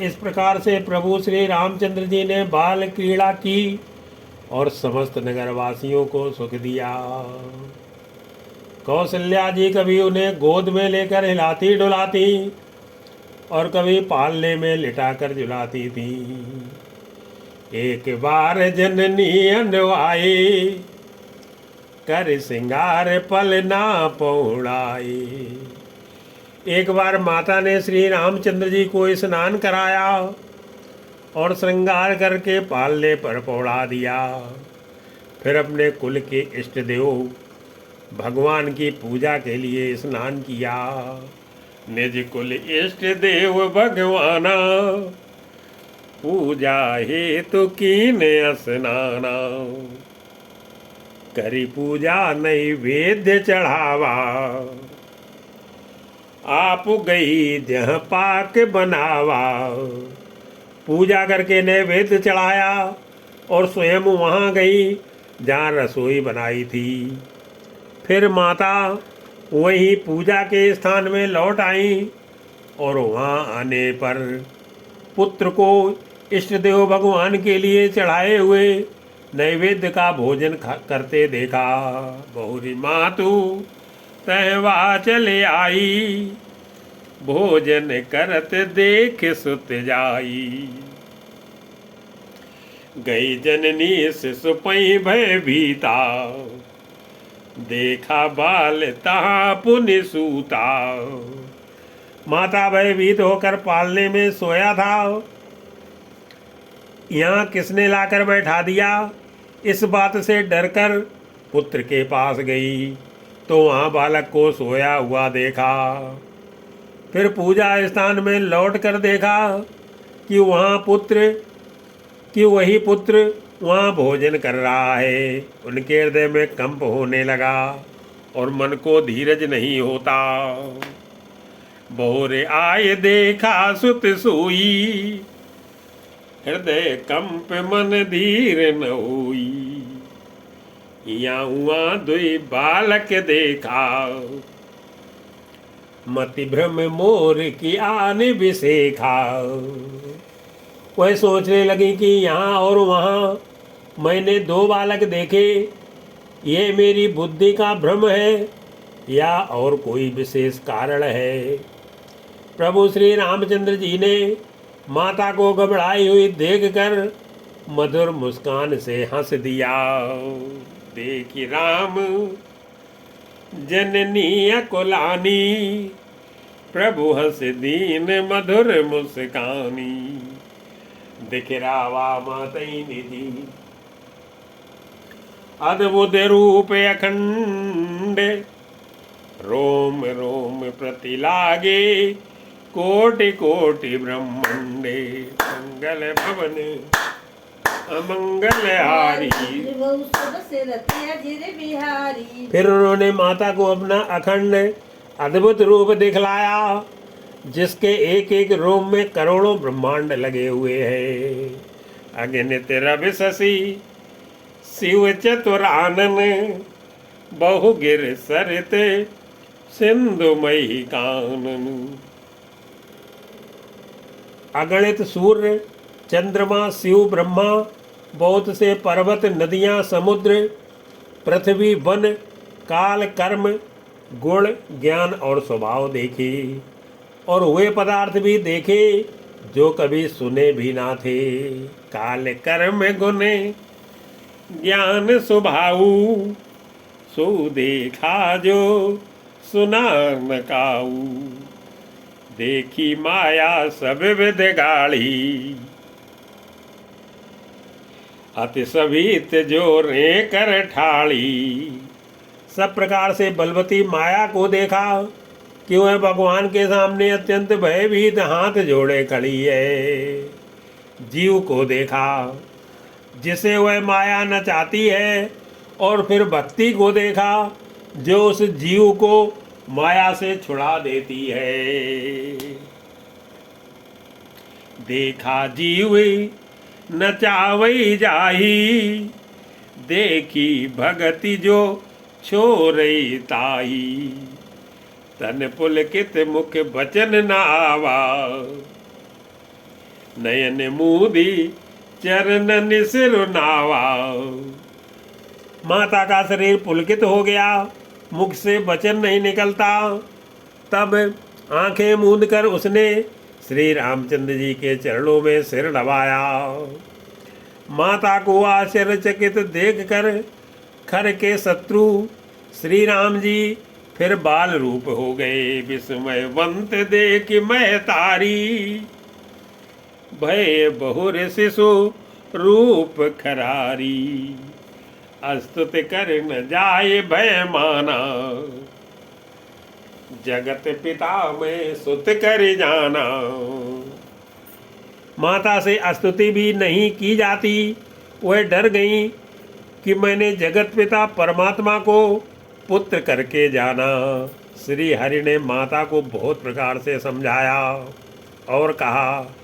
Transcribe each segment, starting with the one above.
इस प्रकार से प्रभु श्री रामचंद्र जी ने बाल क्रीड़ा की और समस्त नगरवासियों को सुख दिया। कौशल्या जी कभी उन्हें गोद में लेकर हिलाती डुलाती और कभी पालने में लिटाकर झुलाती थी। एक बार जननी अनवाई कर सिंगार पल ना पौड़ाई। एक बार माता ने श्री रामचंद्र जी को स्नान कराया और श्रृंगार करके पालने पर पौड़ा दिया। फिर अपने कुल के इष्ट देव भगवान की पूजा के लिए स्नान किया। निज कुल इष्ट देव भगवाना पूजा हेतु कीन स्नाना। करी पूजा नैवेद्य चढ़ावा आप गई जहाँ पाक बनावा। पूजा करके नैवेद्य चढ़ाया और स्वयं वहाँ गई जहाँ रसोई बनाई थी। फिर माता वहीं पूजा के स्थान में लौट आई और वहाँ आने पर पुत्र को इष्ट देव भगवान के लिए चढ़ाए हुए नैवेद्य का भोजन करते देखा। बहुरी मातु तहवा चले आई भोजन करत देख सुत जाई। गई जननी शिशु पई भय भीता देखा बाल तहा पुनि सूता। माता भयभीत होकर पालने में सोया था। यहाँ किसने लाकर बैठा दिया, इस बात से डरकर पुत्र के पास गई तो वहाँ बालक को सोया हुआ देखा। फिर पूजा स्थान में लौट कर देखा कि वही पुत्र वहाँ भोजन कर रहा है। उनके हृदय में कंप होने लगा और मन को धीरज नहीं होता। बहुरे आए देखा सुत सोई हृदय कंप मन धीर न होई। या हुआ दुई बालक देखा मति भ्रम मोर की आन बिसेखा। वह सोचने लगी कि यहाँ और वहाँ मैंने दो बालक देखे, ये मेरी बुद्धि का भ्रम है या और कोई विशेष कारण है। प्रभु श्री रामचंद्र जी ने माता को घबराई हुई देखकर मधुर मुस्कान से हंस दिया। देखी राम जननी अकुलानी प्रभु हंस दीन मधुर मुस्कानी। दिखरावा मातई निधि अद्भुत रूप अखंड रोम रोम प्रति लागे कोटि कोटि ब्रह्मांडे। मंगल भवन अमंगल हारी। फिर उन्होंने माता को अपना अखंड अद्भुत रूप दिखलाया जिसके एक एक रोम में करोड़ों ब्रह्मांड लगे हुए हैं। अगणित रवि शशि शिव चतुरानन बहुगिर सरित सिंधुमयी कानन। अगणित सूर्य चंद्रमा शिव ब्रह्मा बहुत से पर्वत नदियाँ समुद्र पृथ्वी वन काल कर्म गुण ज्ञान और स्वभाव देखे और वे पदार्थ भी देखे जो कभी सुने भी ना थे। काल कर्म गुण ज्ञान स्वभाव सो देखा जो सुना न काऊ। देखी माया सब विध गाड़ी अति सभीत जो रे कर ठाड़ी। सब प्रकार से बलवती माया को देखा कि वह भगवान के सामने अत्यंत भयभीत हाथ जोड़े खड़ी है। जीव को देखा जिसे वह माया नचाती है और फिर भक्ति को देखा जो उस जीव को माया से छुड़ा देती है। देखा जीव नचावई जाही देखी भगति जो छोरई ताई। तन पुलकित मुख बचन न आवा नयन मूदी चरणन सिरुनावा। माता का शरीर पुलकित हो गया, मुख से वचन नहीं निकलता। तब आंखें मूंद कर उसने श्री रामचंद्र जी के चरणों में सिर दबाया। माता को आश्चर्यचकित देख कर खर के शत्रु श्री राम जी फिर बाल रूप हो गए। विस्मयवंत देख मैं तारी, भय बहुर शिशु रूप खरारी। अस्तुत कर न जाए भय माना, जगत पिता में सुत कर जाना। माता से स्तुति भी नहीं की जाती। वह डर गई कि मैंने जगत पिता परमात्मा को पुत्र करके जाना। श्री हरि ने माता को बहुत प्रकार से समझाया और कहा,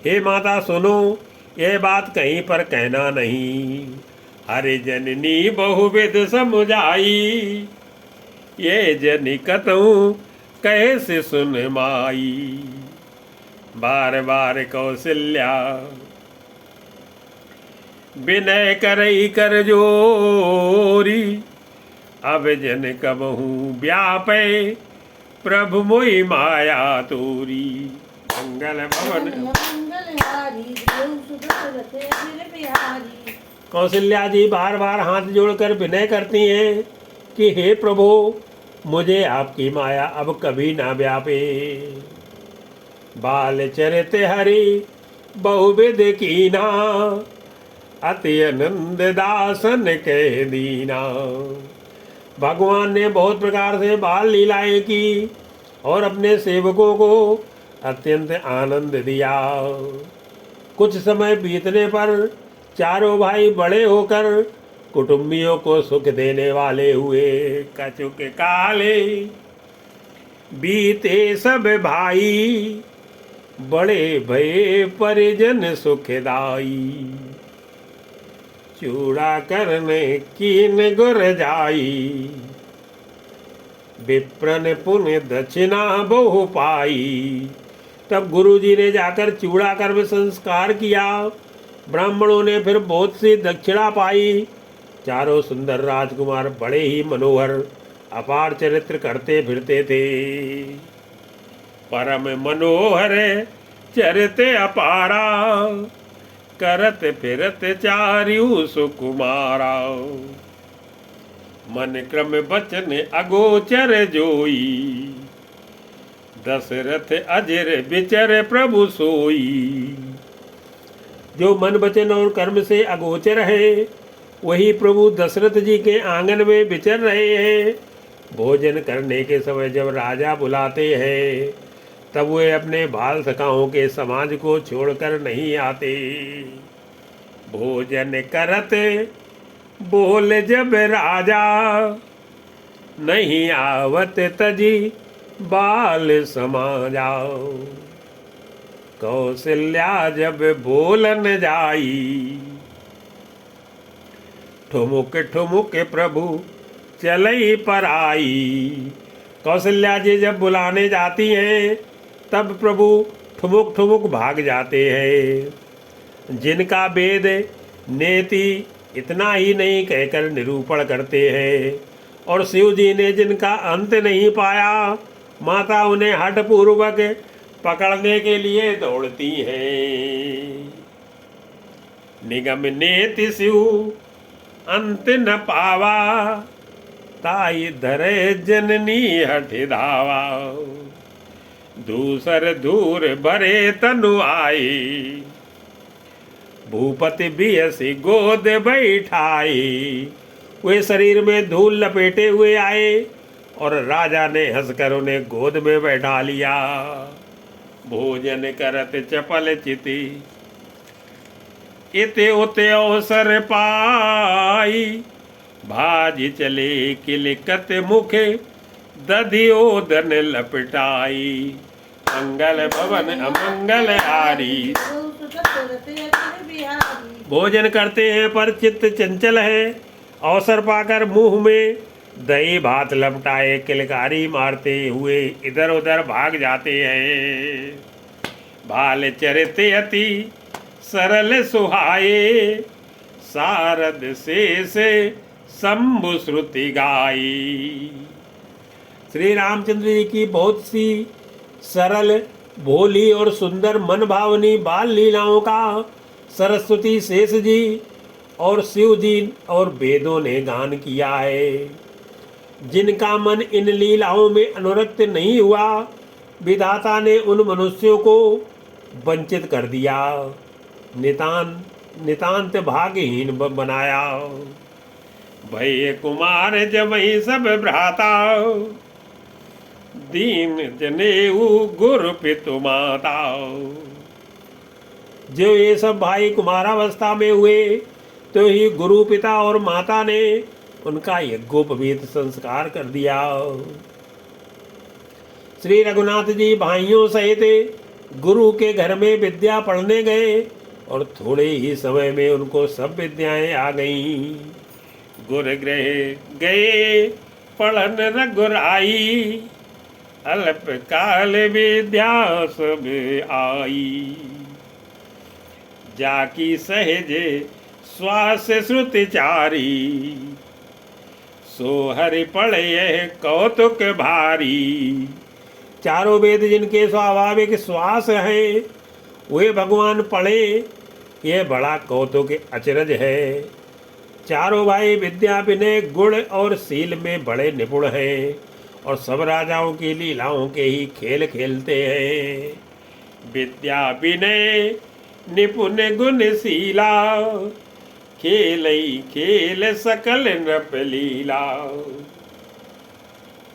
हे माता सुनो, यह बात कहीं पर कहना नहीं। हरि जननी बहुविध समुझाई, ये जनि कतहु कैसे सुन माई। बार बार कौशल्या विनय करई कर जोरी। अब जन कबहू व्यापे प्रभु मोहि माया तोरी। मंगल भवन कौशल्या जी बार बार हाथ जोड़कर विनय करती हैं कि हे प्रभु, मुझे आपकी माया अब कभी ना व्यापे। बाल चरित हरि बहुविध कीना, अति आनंद दासन के दीना। भगवान ने बहुत प्रकार से बाल लीलाएं की और अपने सेवकों को अत्यंत आनंद दिया। कुछ समय बीतने पर चारों भाई बड़े होकर कुटुंबियों को सुख देने वाले हुए। कछुक काले बीते सब भाई, बड़े भये परिजन सुखदाई। चूड़ा करने कीन गुर जाई, विप्रन पुण्य दक्षिणा बहु पाई। तब गुरुजी ने जाकर चूड़ा कर्म संस्कार किया। ब्राह्मणों ने फिर बहुत सी दक्षिणा पाई। चारों सुंदर राजकुमार बड़े ही मनोहर अपार चरित्र करते फिरते थे। परम मनोहर चरित अपारा, करत फिरत चारियु सुकुमारा। मन क्रम बचन अगोचर जोई, दशरथ अजर विचर प्रभु सोई। जो मन वचन और कर्म से अगोचर है, वही प्रभु दशरथ जी के आंगन में विचर रहे हैं। भोजन करने के समय जब राजा बुलाते हैं, तब वे अपने बाल सखाओं के समाज को छोड़कर नहीं आते। भोजन करत बोल जब राजा, नहीं आवत तजी बाल समाजा। कौशल्या जब बोलन जाई, ठुमुक ठुमुक प्रभु चलई पर आई। कौशल्या जी जब बुलाने जाती हैं, तब प्रभु ठुमुक ठुमुक भाग जाते हैं। जिनका वेद नेति इतना ही नहीं कहकर निरूपण करते हैं, और शिव जी ने जिनका अंत नहीं पाया, माता उन्हें हठपूर्वक पकड़ने के लिए दौड़ती हैं। निगम नेति शिव अंत न पावा, ताई धरे जननी हठ धावा। दूसर दूर भरे तनु आए, भूपति बियसी गोद बैठाई। वे शरीर में धूल लपेटे हुए आए और राजा ने हंसकर उन्हें गोद में बैठा लिया। भोजन करत चपल चिति, इते उते अवसर पाई। भाजी चले किलकत मुखे, दधियोदन लपटाई। मंगल भवन अमंगल हारी। भोजन करते हैं पर चित्त चंचल है। अवसर पाकर मुंह में दही भात लपटाए किलकारी मारते हुए इधर उधर भाग जाते हैं। भाल चरित अति सरल सुहाए, सारद शेष शंभु श्रुति गाई। श्री रामचंद्र जी की बहुत सी सरल, भोली और सुंदर मन भावनी बाल लीलाओं का सरस्वती शेष जी और शिव जी और वेदों ने गान किया है। जिनका मन इन लीलाओं में अनुरक्त नहीं हुआ, विधाता ने उन मनुष्यों को वंचित कर दिया, नितांत भाग्यहीन बनाया। भय कुमार जब वही सब भ्राता, दीन जनेऊ गुरु पितु माता। जो ये सब भाई कुमारावस्था में हुए, तो ही गुरु पिता और माता ने उनका यज्ञोपवीत संस्कार कर दिया। श्री रघुनाथ जी भाइयों सहित गुरु के घर में विद्या पढ़ने गए और थोड़े ही समय में उनको सब विद्याएं आ गईं। गुरु गृह गए पढ़न रघुराई, अल्प काल विद्या सब आई। जाकी सहज श्वास श्रुति चारी, सो हरि पढ़े कौतुक भारी। चारों वेद जिनके स्वाभाविक श्वास हैं, वे भगवान पढ़े, ये बड़ा कौतुक अचरज है। चारों भाई विद्या विनय गुण और शील में बड़े निपुण हैं और सब राजाओं की लीलाओं के ही खेल खेलते हैं। विद्या विनय निपुण गुणशीला, खेलई खेल सकल नृप लीला।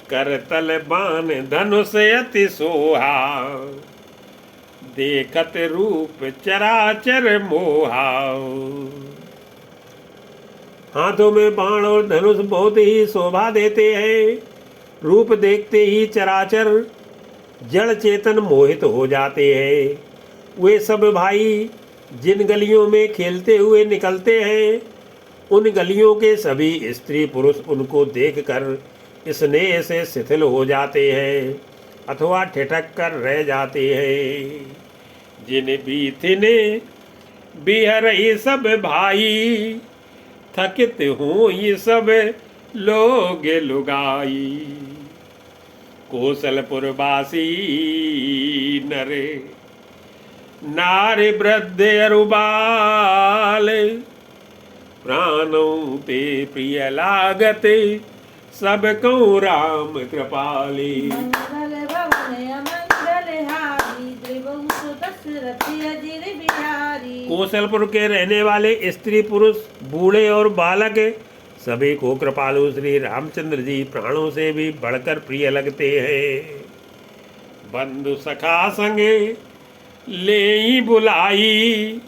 करतल बाण धनुष अति सोहा, देखत रूप चराचर मोहा। हाथों में बाण और धनुष बहुत ही शोभा देते हैं। रूप देखते ही चराचर जड़ चेतन मोहित हो जाते हैं। वे सब भाई जिन गलियों में खेलते हुए निकलते हैं, उन गलियों के सभी स्त्री पुरुष उनको देखकर स्नेह से शिथिल हो जाते हैं अथवा ठिठक कर रह जाते हैं। जिन बीथिने बिहरई सब भाई, थकित हूँ ये सब लोग लुगाई। कौशलपुरवासी नरे नारी वृद्ध अरुबाल, प्राणों ते प्रिय लागत सब को राम कृपाली। मंगल भवन अमंगल हारी, त्रिभुवन दशरथ अजिर बिहारी। कौशलपुर के रहने वाले स्त्री पुरुष बूढ़े और बालक सभी को कृपालु श्री रामचंद्र जी प्राणों से भी बढ़कर प्रिय लगते हैं। बंधु सखा संगे ले बुलाई,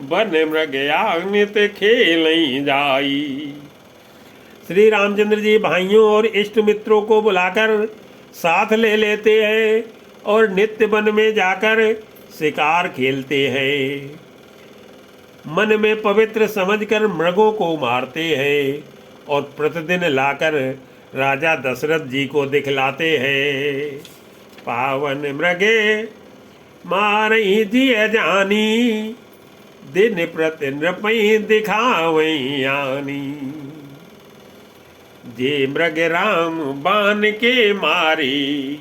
बन मृग नित खेलई जाई। श्री रामचंद्र जी भाइयों और इष्ट मित्रों को बुलाकर साथ ले लेते हैं और नित्य वन में जाकर शिकार खेलते हैं। मन में पवित्र समझकर मृगों को मारते हैं और प्रतिदिन लाकर राजा दशरथ जी को दिखलाते हैं। पावन मृगे मारई जिय जानी, दिन प्रति नृपई दिखावई आनी। जे मृग राम बान के मारी,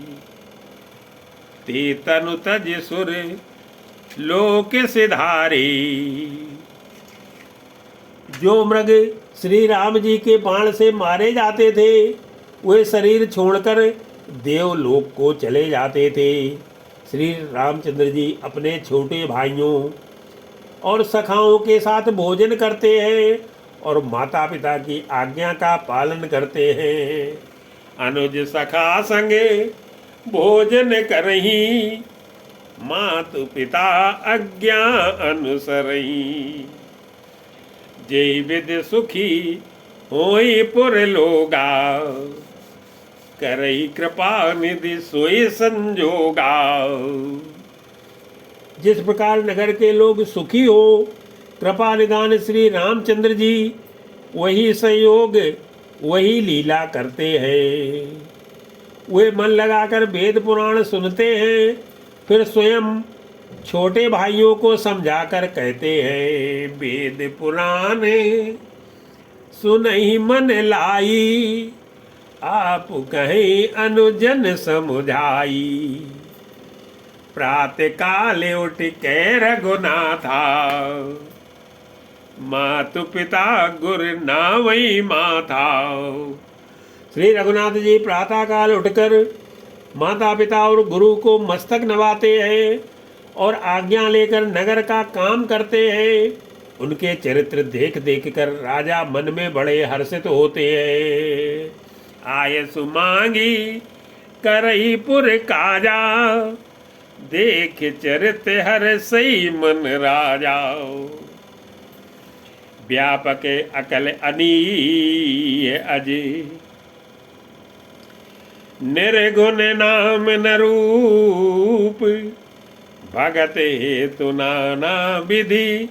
ते तनु तज सुर लोक सिधारी। जो मृग श्री राम जी के बाण से मारे जाते थे, वे शरीर छोड़कर देवलोक को चले जाते थे। श्री रामचंद्र जी अपने छोटे भाइयों और सखाओं के साथ भोजन करते हैं और माता पिता की आज्ञा का पालन करते हैं। अनुज सखा संगे भोजन करही, मातु पिता आज्ञा अनुसरही। जय विद सुखी होई पुर लोगा, करई कृपा निधि सोई संजोगा। जिस प्रकार नगर के लोग सुखी हो, कृपा निदान श्री रामचंद्र जी वही संयोग वही लीला करते हैं। वे मन लगाकर वेद पुराण सुनते हैं, फिर स्वयं छोटे भाइयों को समझाकर कहते हैं, वेद पुराण सुनहि मन लाई, आप कहीं अनुजन समुझाई। प्रातः काल उठ के रघुनाथा, मातु पिता गुर नावई माथा। श्री रघुनाथ जी प्रातः काल उठकर माता पिता और गुरु को मस्तक नवाते हैं और आज्ञा लेकर नगर का काम करते हैं। उनके चरित्र देख देख कर राजा मन में बड़े हर्षित होते हैं। आय सुमांगी करई पुर काजा, देख चरित हर सही मन राजा। व्यापक अकल अनीय अजय, निर्गुण नाम न रूप। भगत हेतु नाना विधि,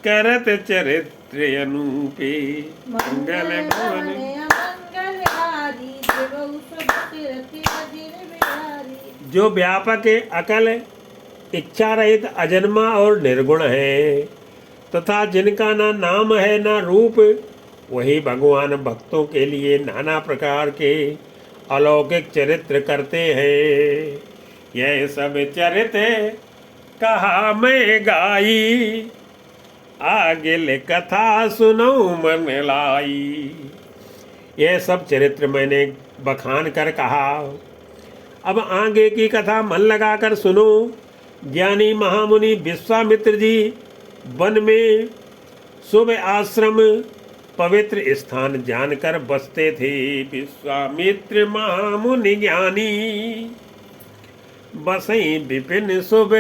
करत चरित्र अनूपे। मंगल भवन जो व्यापक अकल, इच्छा रहित, अजन्मा और निर्गुण है, तथा जिनका ना नाम है ना रूप, वही भगवान भक्तों के लिए नाना प्रकार के अलौकिक चरित्र करते हैं। यह सब चरित्र कहा मैं गाई, आगिल कथा सुनो मन लाई। यह सब चरित्र मैंने बखान कर कहा, अब आगे की कथा मन लगाकर सुनो। ज्ञानी महामुनि विश्वामित्र जी वन में शुभ आश्रम पवित्र स्थान जानकर बसते थे। विश्वामित्र महामुनि ज्ञानी, बसई विपिन शुभ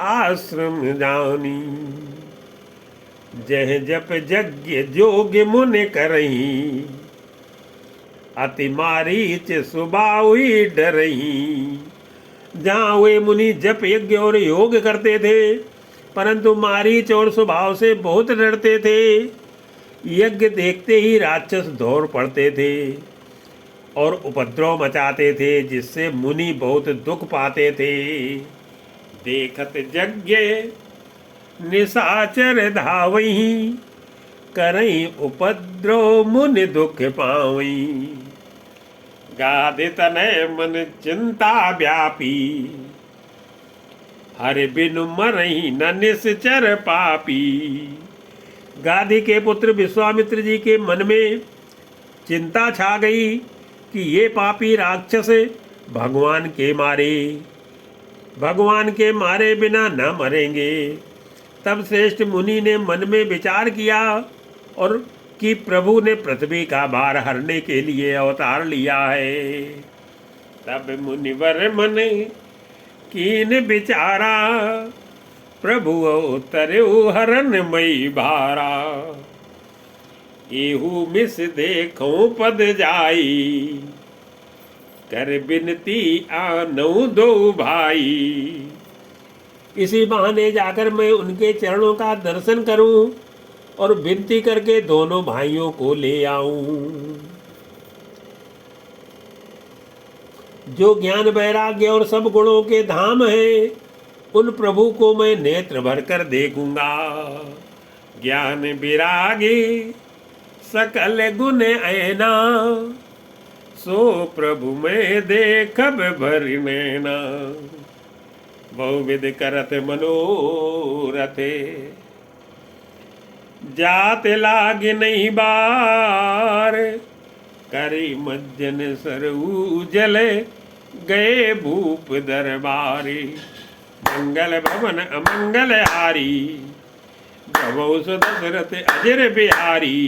आश्रम जानी। जह जप यज्ञ जोग मुनि करही, अति मारीच सुबाहुई डरही। जहाँ वे मुनि जप यज्ञ और योग करते थे, परंतु मारीच और स्वभाव से बहुत डरते थे। यज्ञ देखते ही राक्षस दौड़ पड़ते थे और उपद्रव मचाते थे, जिससे मुनि बहुत दुख पाते थे। देखत यज्ञ निशाचर धावई, करई उपद्रव मुनि दुख पावई। गाधि तनय मन चिंता व्यापी, हरि बिनु मरही न निश्चर पापी। गाधि के पुत्र विश्वामित्र जी के मन में चिंता छा गई कि ये पापी राक्षस भगवान के मारे बिना न मरेंगे। तब श्रेष्ठ मुनि ने मन में विचार किया और कि प्रभु ने पृथ्वी का भार हरने के लिए अवतार लिया है। तब मुनिवर मन कीन विचारा, प्रभु अवतरऊ हरन मई भारा। एहू मिस देखो पद जाई, कर बिनती आनऊ दो भाई। इसी बहाने जाकर मैं उनके चरणों का दर्शन करूं और विनती करके दोनों भाइयों को ले आऊं। जो ज्ञान वैराग्य और सब गुणों के धाम है, उन प्रभु को मैं नेत्र भर कर देखूंगा। ज्ञान विरागी सकल गुण ऐना, सो प्रभु में देखब भर नैना। बहुविध करत मनोरथे, जात लाग नहीं बार। करी मज्जन सरऊ जले, गए भूप दरबारी। मंगल भवन अमंगल हारी, भवौ दशरथ अजर बिहारी।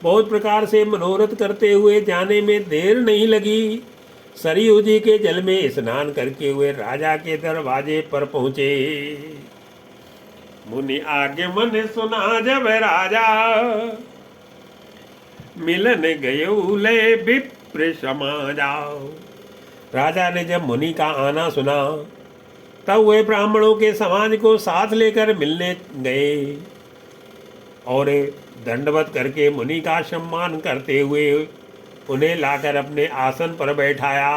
बहुत प्रकार से मनोरथ करते हुए जाने में देर नहीं लगी। सरयू जी के जल में स्नान करके हुए राजा के दरवाजे पर पहुंचे। मुनि आगे मन सुना जब राजा, मिलन गयो ले विप्र समाजा। राजा ने जब मुनि का आना सुना, तब वे ब्राह्मणों के समाज को साथ लेकर मिलने गए और दंडवत करके मुनि का सम्मान करते हुए उन्हें लाकर अपने आसन पर बैठाया।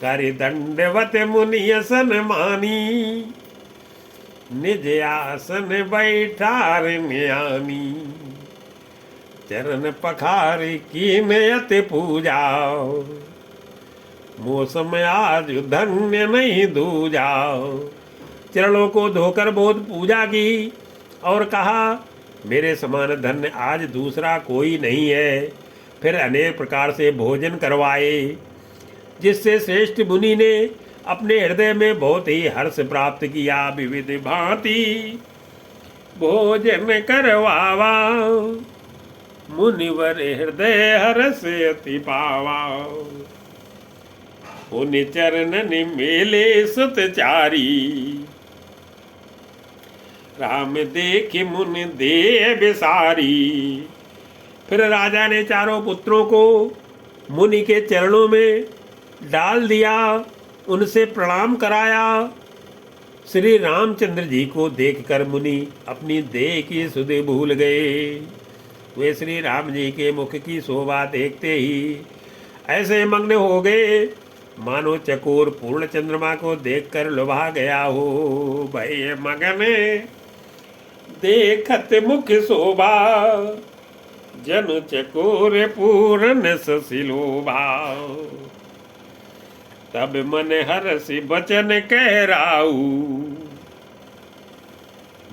करि दंडवत मुनियसन मानी, निज आसन बैठार ज्ञानी, चरण पखारि कीन अति पूजा, मौसम आज धन्य नहीं दूजा। चरणों को धोकर बहुत पूजा की और कहा मेरे समान धन्य आज दूसरा कोई नहीं है। फिर अनेक प्रकार से भोजन करवाए, जिससे श्रेष्ठ मुनि ने अपने हृदय में बहुत ही हर्ष प्राप्त किया। विविध भांति भोजन करवावा, मुनिवर हृदय हर्ष अति पावा। उन चरणन मेले सुतचारी, राम देख मुन दे बिसारी। फिर राजा ने चारों पुत्रों को मुनि के चरणों में डाल दिया, उनसे प्रणाम कराया। श्री रामचंद्र जी को देखकर मुनि अपनी देह की सुध भूल गए। वे श्री राम जी के मुख की शोभा देखते ही ऐसे मग्न हो गए मानो चकोर पूर्ण चंद्रमा को देखकर लुभा गया हो। भय मगन देखत मुख शोभा, जन चकोर पूर्ण ससिलोभा। तब मन हर्ष बचन कह राऊ,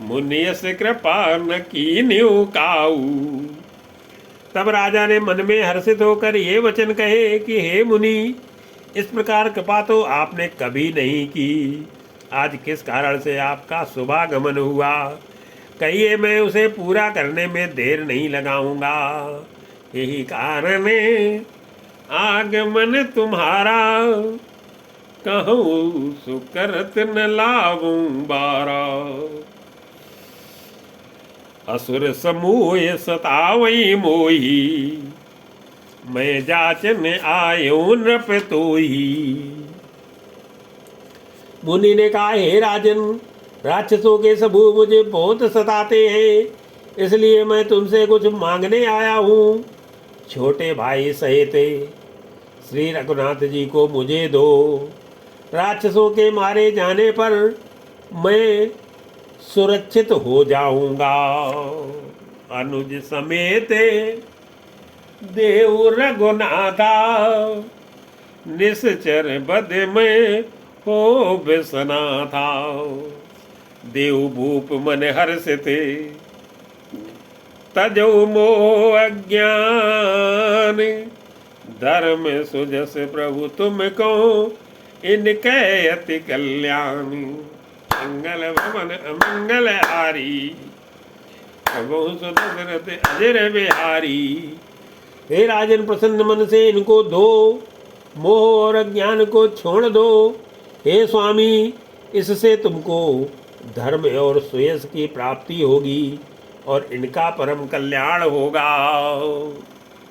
मुनियस कृपा न कीन्यु काऊ। तब राजा ने मन में हर्षित होकर ये वचन कहे कि हे मुनि, इस प्रकार कृपा तो आपने कभी नहीं की। आज किस कारण से आपका शुभागमन हुआ, कहिए मैं उसे पूरा करने में देर नहीं लगाऊंगा। यही कारण आगमन तुम्हारा, कहूँ सुकरत न लाऊं बारा। असुर समूह सतावई मोही, मैं जाचन आयो नृप तोही। मुनि ने कहा हे राजन, राक्षसों के समूह मुझे बहुत सताते हैं, इसलिए मैं तुमसे कुछ मांगने आया हूँ। छोटे भाई सहित श्री रघुनाथ जी को मुझे दो। राक्षसों के मारे जाने पर मैं सुरक्षित हो जाऊंगा। अनुज समेत देव रघुनाथा, निश्चर बद में हो बिसना था। देव भूप मन हर्षित, तजो मोह अज्ञान। धर्म सुजस प्रभु तुमको, इनके अति कल्याण। मंगल भवन अमंगल हारी, प्रभु सुदशरथ अजर बिहारी। हे राजन, प्रसन्न मन से इनको दो, मोह और अज्ञान को छोड़ दो। हे स्वामी, इससे तुमको धर्म और सुयश की प्राप्ति होगी और इनका परम कल्याण होगा।